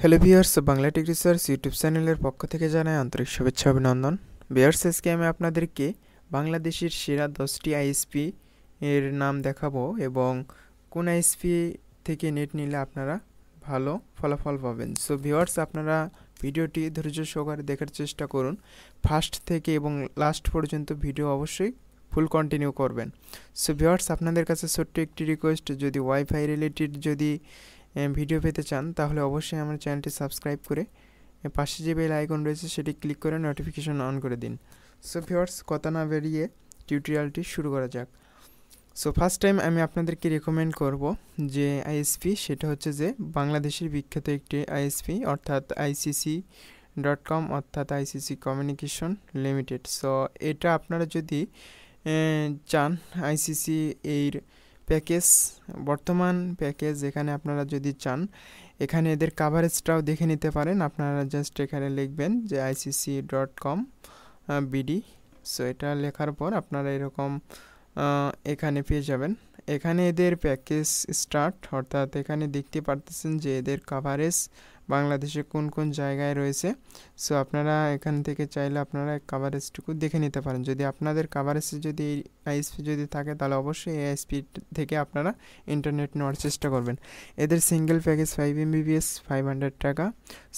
Hello viewers, Bangla tech research YouTube চ্যানেলের পক্ষ থেকে জানাই আন্তরিক শুভেচ্ছা অভিনন্দন। ভিউয়ার্স, আজকে আমি আপনাদেরকে বাংলাদেশের সেরা 10টি আইএসপি এর নাম দেখাবো এবং কোন আইএসপি থেকে নেট নিলে আপনারা ভালো ফলাফল পাবেন। সো ভিউয়ার্স, আপনারা ভিডিওটি ধৈর্য সহকারে দেখার চেষ্টা করুন ফার্স্ট থেকে এবং লাস্ট পর্যন্ত। ভিডিও অবশ্যই ফুল কন্টিনিউ করবেন। সো ভিউয়ার্স, আপনাদের কাছে ছোট্ট একটি রিকোয়েস্ট, যদি ওয়াইফাই রিলেটেড ভিডিও পেতে চান তাহলে অবশ্যই আমার চ্যানেলটি সাবস্ক্রাইব করে পাশে যে বেল আইকন রয়েছে সেটি ক্লিক করে নোটিফিকেশন অন করে দিন। সো ভিউয়ার্স, কথা না বেরিয়ে টিউটোরিয়ালটি শুরু করা যাক। সো ফার্স্ট টাইম আমি আপনাদেরকে রেকমেন্ড করব যে আইএসপি, সেটা হচ্ছে যে বাংলাদেশের বিখ্যাত একটি আইএসপি অর্থাৎ ICC.com অর্থাৎ ICC কমিউনিকেশন লিমিটেড। সো এটা আপনারা যদি চান আইসিসি এর প্যাকেজ, বর্তমান প্যাকেজ এখানে আপনারা যদি চান, এখানে এদের কাভারেজটাও দেখে নিতে পারেন। আপনারা জাস্ট এখানে লিখবেন যে ICC.com BD। সো এটা লেখার পর আপনারা এরকম এখানে পেয়ে যাবেন। এখানে এদের প্যাকেজ স্টার্ট, অর্থাৎ এখানে দেখতে পারতেছেন যে এদের কাভারেজ বাংলাদেশে কোন কোন জায়গায় রয়েছে। সো আপনারা এখান থেকে চাইলে আপনারা কাভারেজটুকু দেখে নিতে পারেন। যদি আপনাদের কাভারেজে যদি এই আইএসপি যদি থাকে তাহলে অবশ্যই এই আইএসপি থেকে আপনারা ইন্টারনেট নেওয়ার চেষ্টা করবেন। এদের সিঙ্গেল প্যাকেজ 5 MBPS 500 টাকা।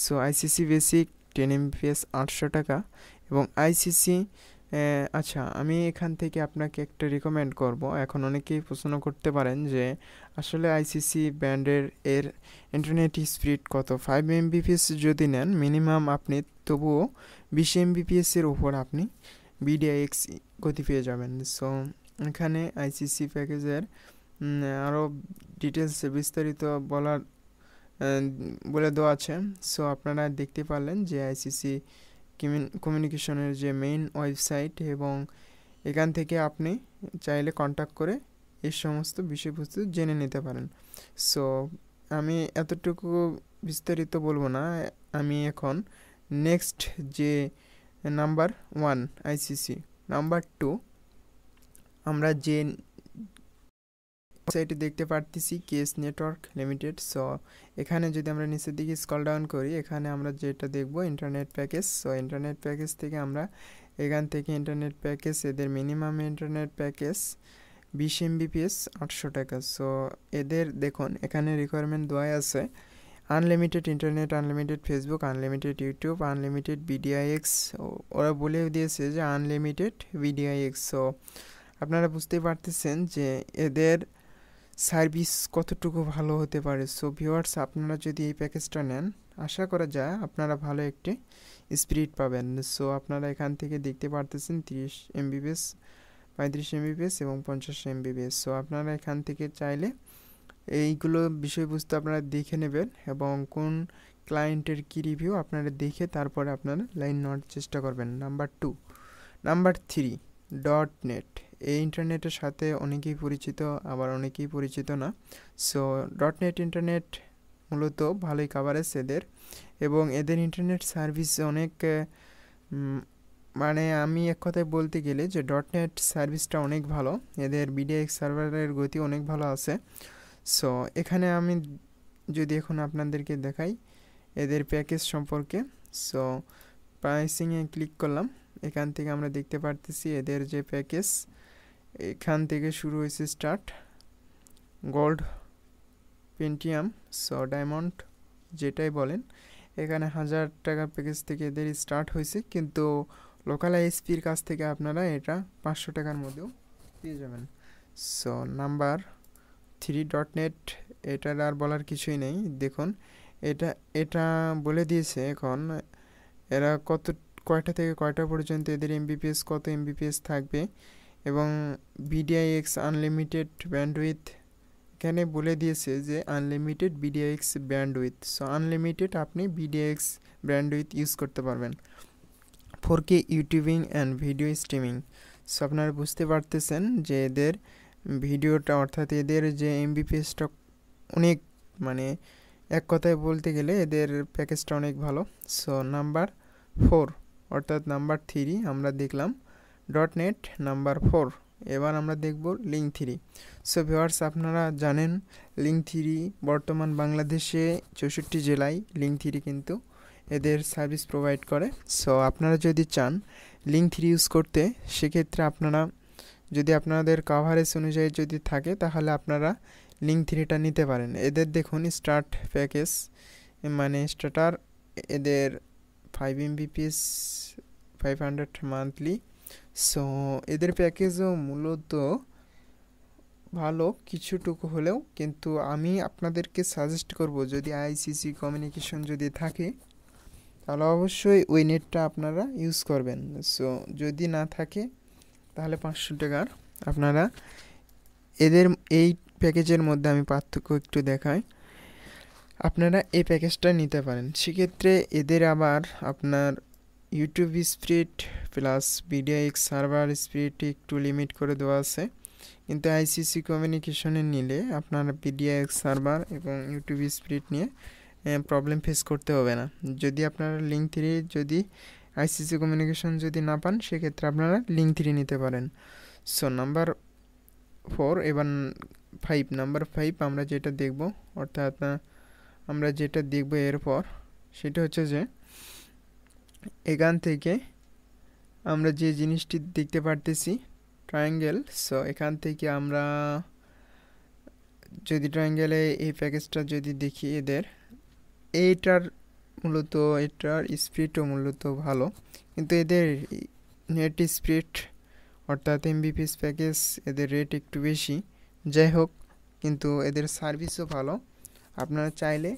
সো আইসিসি বেসিক 10 MBPS 800 টাকা এবং আইসিসি আচ্ছা, আমি এখান থেকে আপনাকে একটা রিকমেন্ড করব। এখন অনেকেই প্রশ্ন করতে পারেন যে আসলে আইসিসি ব্র্যান্ডের এর ইন্টারনেট স্পিড কত। 5 MBPS যদি নেন মিনিমাম আপনি তবুও 20 MBPS এর উপর আপনি বিডিআইএক্স গতি পেয়ে যাবেন। সো এখানে আইসিসি প্যাকেজের আরও ডিটেলস বিস্তারিত বলে দেওয়া আছে। সো আপনারা দেখতে পারলেন যে আইসিসি কমিউনিকেশনের যে মেইন ওয়েবসাইট, এবং এখান থেকে আপনি চাইলে কন্ট্যাক্ট করে এই সমস্ত বিষয়বস্তু জেনে নিতে পারেন। সো আমি এতটুকু বিস্তারিত বলবো না। আমি এখন নেক্সট যে নাম্বার 1 আইসিসি, নাম্বার 2 আমরা যে সাইটে দেখতে পারতেছি কেস নেটওয়ার্ক লিমিটেড। সো এখানে যদি আমরা নিচের দিকে স্ক্রল ডাউন করি, এখানে আমরা যেটা দেখব internet package. So internet package থেকে আমরা এখান থেকে ইন্টারনেট প্যাকেজ, এদের মিনিমাম ইন্টারনেট প্যাকেজ 20 MBPS 800 টাকা। সো এদের দেখুন এখানে রিকোয়ারমেন্ট দেওয়া আছে unlimited internet, unlimited Facebook, unlimited YouTube, unlimited BDIX. ওরা বলে দিয়েছে যে আনলিমিটেড বিডিআইএক্স। সো আপনারা বুঝতেই পারতেছেন যে এদের সার্ভিস কতটুকু ভালো হতে পারে। সো ভিউয়ার্স, আপনারা যদি এই প্যাকেজটা নেন আশা করা যায় আপনারা ভালো একটি স্পিড পাবেন। সো আপনারা এখান থেকে দেখতে পারতেছেন 30 MBPS, 35 MBPS এবং 50 MBPS। সো আপনারা এখান থেকে চাইলে এইগুলো বিষয়বস্তু আপনারা দেখে নেবেন এবং কোন ক্লায়েন্টের কী রিভিউ আপনারা দেখে তারপরে আপনারা লাইন নেওয়ার চেষ্টা করবেন। Number 2, number 3 .net। এই ইন্টারনেটের সাথে অনেকেই পরিচিত, আবার অনেকেই পরিচিত না। সো .net ইন্টারনেট মূলত ভালোই কাভারেজ এদের, এবং এদের ইন্টারনেট সার্ভিস অনেক মানে আমি এক কথায় বলতে গেলে যে .net সার্ভিসটা অনেক ভালো। এদের বিডিএক্স সার্ভারের গতি অনেক ভালো আছে। সো এখানে আমি যদি এখন আপনাদেরকে দেখাই এদের প্যাকেজ সম্পর্কে। সো প্রাইসিংয়ে ক্লিক করলাম, এখান থেকে আমরা দেখতে পারতেছি এদের যে প্যাকেজ এখান থেকে শুরু হয়েছে start gold, Pentium, so diamond যেটাই বলেন, এখানে 1000 টাকা প্যাকেজ থেকে এদের স্টার্ট হয়েছে, কিন্তু লোকাল আইএসপির কাছ থেকে আপনারা এটা 500 টাকার মধ্যেও পেয়ে যাবেন। সো নাম্বার 3 .net, এটার আর বলার কিছুই নেই। দেখুন এটা বলে দিয়েছে এখন এরা কয়টা থেকে কয়টা পর্যন্ত এদের এমবিপিএস কত এমবিপিএস থাকবে, এবং বিডিআইএক্স আনলিমিটেড ব্যান্ডউইথ এখানে বলে দিয়েছে যে unlimited BDIX bandwidth. So unlimited আপনি বিডিআইএক্স ব্যান্ডউইথ ইউজ করতে পারবেন। 4K YouTubing and video streaming. So আপনারা বুঝতে পারতেছেন যে এদের ভিডিওটা অর্থাৎ এদের যে এমবিপিএসটা অনেক, মানে এক কথায় বলতে গেলে এদের প্যাকেজটা অনেক ভালো। সো নাম্বার 4 অর্থাৎ নাম্বার 3 আমরা দেখলাম .net, নাম্বার 4 এবার আমরা দেখব লিঙ্ক3। সো ভিউয়ার্স, আপনারা জানেন লিঙ্ক3 বর্তমান বাংলাদেশে 64 জেলায় লিঙ্ক3 কিন্তু এদের সার্ভিস প্রোভাইড করে। সো আপনারা যদি চান লিঙ্ক3 ইউজ করতে, সেক্ষেত্রে আপনারা যদি আপনাদের কাভারেজ অনুযায়ী যদি থাকে তাহলে আপনারা লিঙ্ক3টা নিতে পারেন। এদের দেখুন স্টার্ট প্যাকেজ, মানে স্টার্টার এদের 5 Mbps 500 মান্থলি। সো এদের প্যাকেজও মূলত ভালো কিছুটুকু হলেও, কিন্তু আমি আপনাদেরকে সাজেস্ট করব যদি আইসিসি কমিউনিকেশন যদি থাকে তাহলে অবশ্যই ওই নেটটা আপনারা ইউজ করবেন। সো যদি না থাকে তাহলে 500 টাকার আপনারা এদের এই প্যাকেজের মধ্যে আমি পার্থক্য একটু দেখাই। আপনারা এই প্যাকেজটা নিতে পারেন, সেক্ষেত্রে এদের আবার আপনার YouTube speed plus BDX server speed একটু লিমিট করে দেওয়া আছে, কিন্তু আইসিসি কমিউনিকেশনের নিলে আপনার বিডিএক্স সার্ভার এবং ইউটিউব স্পিড নিয়ে প্রবলেম ফেস করতে হবে না। যদি আপনারা লিঙ্ক3 যদি আইসিসি কমিউনিকেশন যদি না পান, সেক্ষেত্রে আপনারা লিঙ্ক3 নিতে পারেন। সো নাম্বার 4, এবার নাম্বার 5 আমরা যেটা দেখব, অর্থাৎ আমরা যেটা দেখব এরপর সেটা হচ্ছে যে এখান থেকে আমরা যে জিনিসটি দেখতে পারতেছি ট্রায়াঙ্গেল। সো এখান থেকে আমরা যদি ট্রায়াঙ্গেলে এই প্যাকেজটা যদি দেখি, এটার স্পিডও মূলত ভালো, কিন্তু এদের নেট স্পিড অর্থাৎ এমবিপিএস প্যাকেজ এদের রেট একটু বেশি। যাই হোক, কিন্তু এদের সার্ভিসও ভালো। আপনারা চাইলে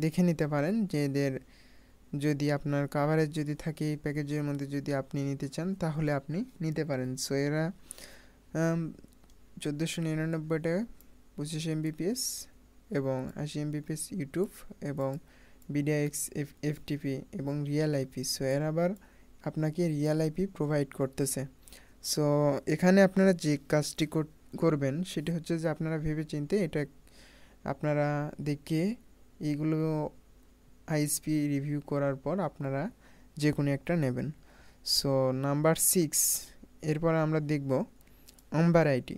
দেখে নিতে পারেন যে এদের যদি আপনার কাভারেজ যদি থাকে এই প্যাকেজের মধ্যে যদি আপনি নিতে চান তাহলে আপনি নিতে পারেন। সো এরা 1499 টাকা 25 Mbps এবং 80 Mbps ইউটিউব এবং বিডিএক্স এফটিপি এবং রিয়েল আইপি। সো এরা আবার আপনাকে রিয়েল আইপি প্রোভাইড করতেছে। সো এখানে আপনারা যে কাজটি করবেন সেটি হচ্ছে যে আপনারা ভেবে চিন্তে এটা আপনারা দেখে এইগুলো আইএসপি রিভিউ করার পর আপনারা যে কোনো একটা নেবেন। সো নাম্বার 6, এরপর আমরা দেখব আম্বার আইটি।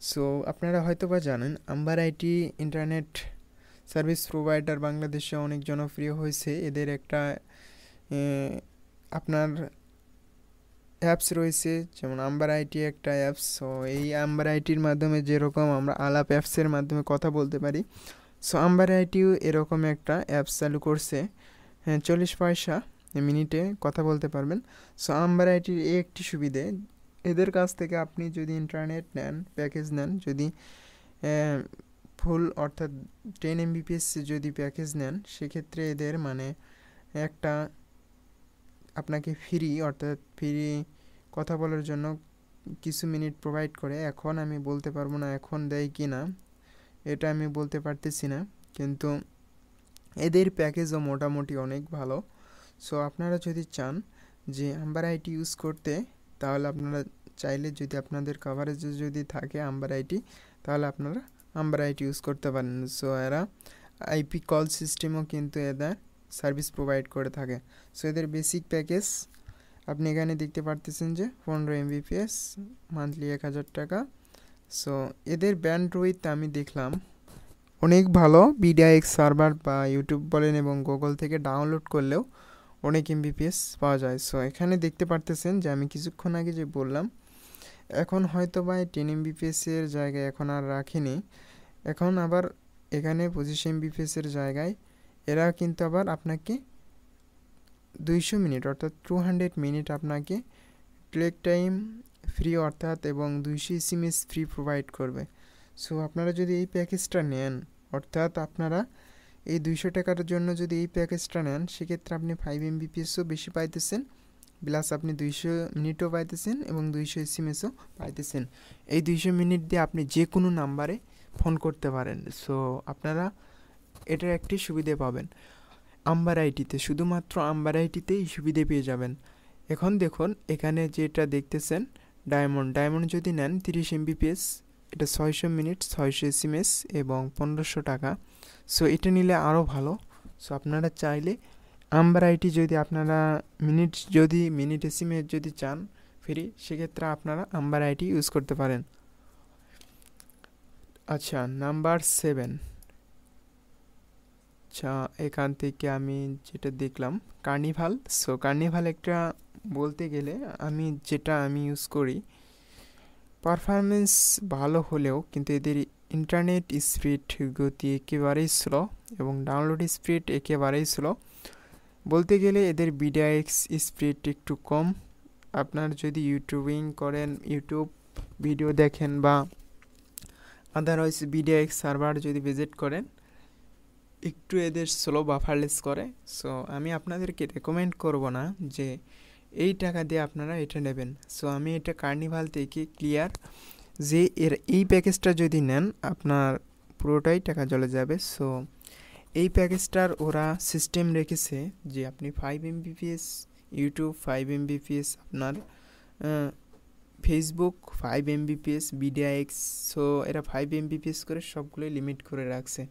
সো আপনারা হয়তো বা জানেন Amber IT internet service provider বাংলাদেশে অনেক জনপ্রিয় হয়েছে। এদের একটা আপনার অ্যাপস রয়েছে, যেমন আম্বার আইটি একটা অ্যাপস। সো এই আম্বার আইটির মাধ্যমে যেরকম আমরা আলাপ অ্যাপসের মাধ্যমে কথা বলতে পারি, সো আম্বার আইটিও এরকম একটা অ্যাপস চালু করছে। 40 পয়সা মিনিটে কথা বলতে পারবেন। সো আম্বার আইটির এই একটি সুবিধে, এদের কাছ থেকে আপনি যদি ইন্টারনেট নেন, প্যাকেজ নেন, যদি ফুল অর্থাৎ 10 Mbps যদি প্যাকেজ নেন, সেক্ষেত্রে এদের মানে একটা আপনাকে ফ্রি অর্থাৎ ফ্রি কথা বলার জন্য কিছু মিনিট প্রোভাইড করে। এখন আমি বলতে পারবো না এখন দেয় কি না, এটা আমি বলতে পারতেছি না, কিন্তু এদের প্যাকেজও মোটামুটি অনেক ভালো। সো আপনারা যদি চান যে আম্বার আইটি ইউজ করতে, তাহলে আপনারা চাইলে যদি আপনাদের কাভারেজ যদি থাকে আম্বার আইটি, তাহলে আপনারা আম্বার আইটি ইউজ করতে পারেন। সো এরা আইপি কল সিস্টেমও কিন্তু এদের সার্ভিস প্রোভাইড করে থাকে। সো এদের বেসিক প্যাকেজ আপনি এখানে দেখতে পারতেছেন যে 15 Mbps মান্থলি 1000 টাকা। সো এদের ব্যান্ডউইথ আমি দেখলাম অনেক ভালো, বিডিএক্স সার্ভার বা ইউটিউব বলেন এবং গুগল থেকে ডাউনলোড করলেও অনেক Mbps পাওয়া যায়। সো এখানে দেখতে পারতেছেন যে আমি কিছুক্ষণ আগে যে বললাম, এখন হয়তো বা 10 Mbps এর জায়গায় এখন আর রাখিনি, এখন আবার এখানে 25 Mbps এর জায়গায় এরা কিন্তু আবার আপনাকে 200 মিনিট অর্থাৎ 200 মিনিট আপনাকে টেক টাইম ফ্রি অর্থাৎ এবং 200 SMS ফ্রি প্রোভাইড করবে। সো আপনারা যদি এই প্যাকেজটা নেন, অর্থাৎ আপনারা এই 200 টাকার জন্য যদি এই প্যাকেজটা নেন, সেক্ষেত্রে আপনি 5 Mbpsও বেশি পাইতেছেন, প্লাস আপনি 200 মিনিটও পাইতেছেন এবং 200 SMSও পাইতেছেন। এই 200 মিনিট দিয়ে আপনি যে কোনো নাম্বারে ফোন করতে পারেন। সো আপনারা এটার একটি সুবিধে পাবেন আম্বার আইটিতে, শুধুমাত্র আম্বার আইটিতেই সুবিধে পেয়ে যাবেন। এখন দেখুন এখানে যেটা দেখতেছেন ডায়মন্ড যদি নেন 30 Mbps, এটা 600 মিনিট 600 SMS এবং 1500 টাকা। সো এটা নিলে আরও ভালো। সো আপনারা চাইলে আম্বার আইটি যদি আপনারা মিনিট SMS যদি চান ফ্রি, সেক্ষেত্রে আপনারা আম্বার আইটি ইউজ করতে পারেন। আচ্ছা, নাম্বার 7। আচ্ছা, এখান থেকে আমি যেটা দেখলাম কার্নিভাল। সো কার্নিভাল একটা বলতে গেলে যেটা আমি ইউজ করি, পারফরমেন্স ভালো হলেও কিন্তু এদের ইন্টারনেট স্পিড গতি একেবারেই স্লো এবং ডাউনলোড স্পিড একেবারেই স্লো। বলতে গেলে এদের বিডিএক্স স্পিড একটু কম। আপনার যদি ইউটিউবিং করেন, ইউটিউব ভিডিও দেখেন বা আদারওয়াইজ বিডিএক্স সার্ভার যদি ভিজিট করেন, একটু এদের স্লো বাফারলেস করে। সো আমি আপনাদেরকে রেকমেন্ড করব না যে এই টাকা দিয়ে আপনারা এটা নেবেন। সো আমি এটা কার্নিভাল থেকে ক্লিয়ার যে এই প্যাকেজটা যদি নেন আপনার পুরোটাই টাকা চলে যাবে। সো এই প্যাকেজটার ওরা সিস্টেম রেখেছে যে আপনি 5 Mbps ইউটিউব, 5 Mbps আপনার ফেসবুক, 5 Mbps বিডিএক্স। সো এরা 5 Mbps করে সবগুলোই লিমিট করে রাখছে।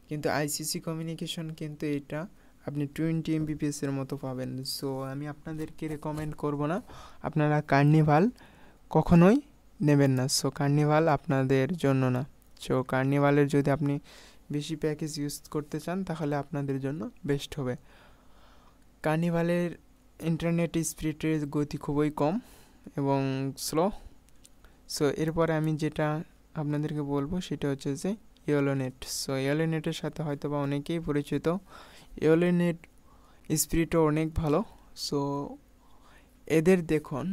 কিন্তু আইসিসি কমিউনিকেশন কিন্তু এটা আপনি 20 Mbps এর মতো পাবেন। সো আমি আপনাদেরকে রেকমেন্ড করব না, আপনারা কার্নিভাল কখনোই নেবেন না। সো কার্নিভাল আপনাদের জন্য না। সো কার্নিভালের যদি আপনি বেশি প্যাকেজ ইউজ করতে চান তাহলে আপনাদের জন্য বেস্ট হবে। কার্নিভালের ইন্টারনেট স্পিডের গতি খুবই কম এবং স্লো। সো এরপরে আমি যেটা আপনাদেরকে বলবো সেটা হচ্ছে যে ইয়েলোনেট। সো ইয়েলোনেটের সাথে হয়তো বা অনেকেই পরিচিত। ইয়েলোনেট স্পিডও অনেক ভালো। সো এদের দেখুন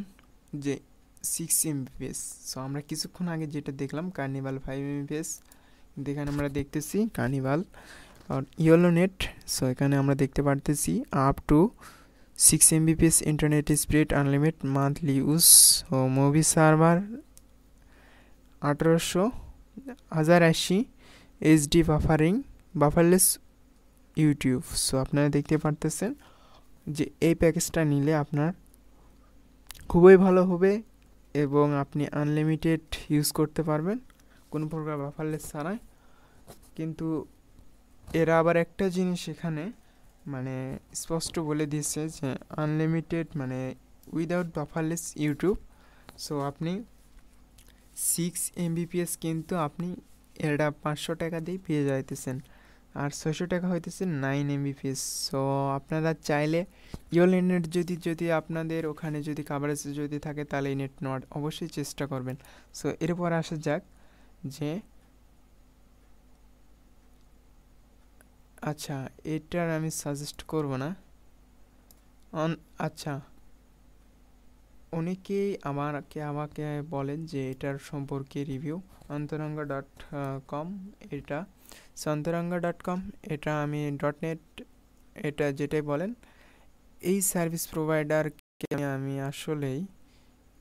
যে 6 Mbps। সো আমরা কিছুক্ষণ আগে যেটা দেখলাম কার্নিভাল 5 Mbps, এখানে আমরা দেখতেছি কার্নিভাল আর ইয়েলোনেট। সো এখানে আমরা দেখতে পারতেছি up to 6 Mbps internet speed, unlimited monthly use ও movie server 1080 HD buffering, bufferless YouTube. So আপনারা দেখতে পারতেছেন যে এই প্যাকেজটা নিলে আপনার খুবই ভালো হবে এবং আপনি আনলিমিটেড ইউজ করতে পারবেন কোনো প্রকার বাফারলেস ছাড়াই। কিন্তু এরা আবার একটা জিনিস এখানে মানে স্পষ্ট বলে দিয়েছে যে আনলিমিটেড মানে উইদাউট বাফারলেস ইউটিউব। সো আপনি 6 Mbps কিন্তু আপনি এটা 500 টাকা দিয়ে পেয়ে যাইতেছেন, আর 600 টাকা হইতেছে 9 Mbps। সো আপনারা চাইলে ইয়েলো নেট যদি আপনাদের ওখানে যদি কাভারেজ যদি থাকে তাহলে এই নেট নেওয়ার অবশ্যই চেষ্টা করবেন। সো এরপর আসা যাক যে আচ্ছা, এটার আমি সাজেস্ট করব না। আচ্ছা, অনেকেই আমাকে বলেন যে এটার সম্পর্কে রিভিউ অন্তরঙ্গ.com। এটা অন্তরঙ্গ.com, এটা আমি .net, এটা যেটাই বলেন এই সার্ভিস প্রোভাইডারকে আমি আসলেই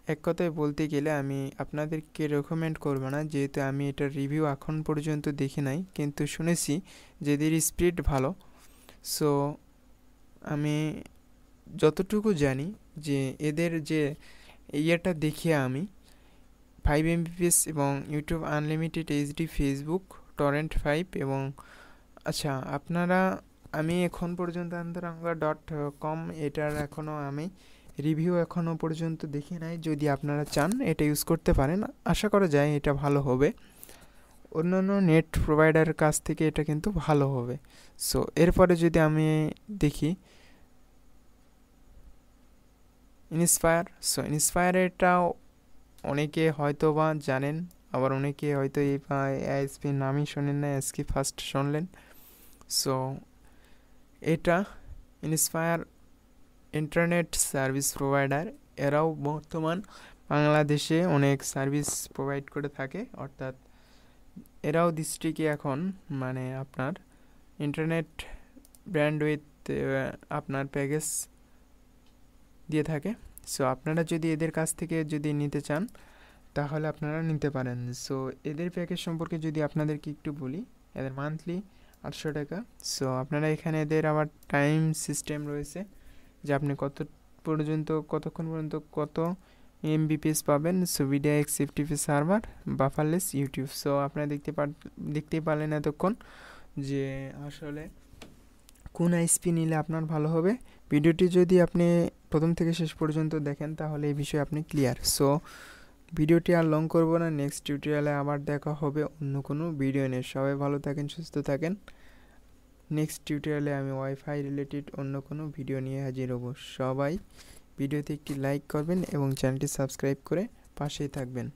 এক কথায় বলতে গেলে আমি আপনাদেরকে রেকমেন্ড করব না, যেহেতু আমি এটার রিভিউ এখন পর্যন্ত দেখি নাই, কিন্তু শুনেছি যে এদের স্পিড ভালো। সো আমি যতটুকু জানি যে এদের যে ইয়েটা দেখিয়ে আমি 5 Mbps এবং YouTube unlimited HD, Facebook torrent 5 এবং আচ্ছা আপনারা আমি এখন পর্যন্ত অন্তরঙ্গ.com এটার এখনও আমি রিভিউ এখনও পর্যন্ত দেখি নাই। যদি আপনারা চান এটা ইউজ করতে পারেন, আশা করা যায় এটা ভালো হবে। অন্যান্য নেট প্রোভাইডারের কাছ থেকে এটা কিন্তু ভালো হবে। সো এরপরে যদি আমি দেখি ইনস্পায়ার। সো ইনস্পায়ার এটাও অনেকে হয়তো বা জানেন, আবার অনেকে হয়তো এই আইএসপি নামই শোনেন না, আজকে ফার্স্ট শুনলেন। সো এটা ইনস্পায়ার ইন্টারনেট সার্ভিস প্রোভাইডার। এরাও বর্তমান বাংলাদেশে অনেক সার্ভিস প্রোভাইড করে থাকে, অর্থাৎ এরাও ডিস্ট্রিক্টে এখন মানে আপনার ইন্টারনেট ব্যান্ডউইথ আপনার প্যাকেজ দিয়ে থাকে। সো আপনারা যদি এদের কাছ থেকে যদি নিতে চান তাহলে আপনারা নিতে পারেন। সো এদের প্যাকেজ সম্পর্কে যদি আপনাদেরকে একটু বলি, এদের মান্থলি 800 টাকা। সো আপনারা এখানে এদের আবার টাইম সিস্টেম রয়েছে যে আপনি কতক্ষণ পর্যন্ত কত Mbps পাবেন। So BDX FTP server, bufferless YouTube. So আপনারা দেখতেই পারলেন এতক্ষণ যে আসলে কোন আইএসপি নিলে আপনার ভালো হবে। ভিডিওটি যদি আপনি প্রথম থেকে শেষ পর্যন্ত দেখেন তাহলে এই বিষয়ে আপনি ক্লিয়ার। সো ভিডিওটি আর লং করব না, নেক্সট টিউটোরিয়ালে আবার দেখা হবে অন্য কোনো ভিডিও নিয়ে। সবাই ভালো থাকেন, সুস্থ থাকেন। নেক্সট টিউটোরিয়ালে আমি ওয়াইফাই রিলেটেড অন্য কোনো ভিডিও নিয়ে হাজির হব। সবাই ভিডিওতে একটি লাইক করবেন এবং চ্যানেলটি সাবস্ক্রাইব করে পাশেই থাকবেন।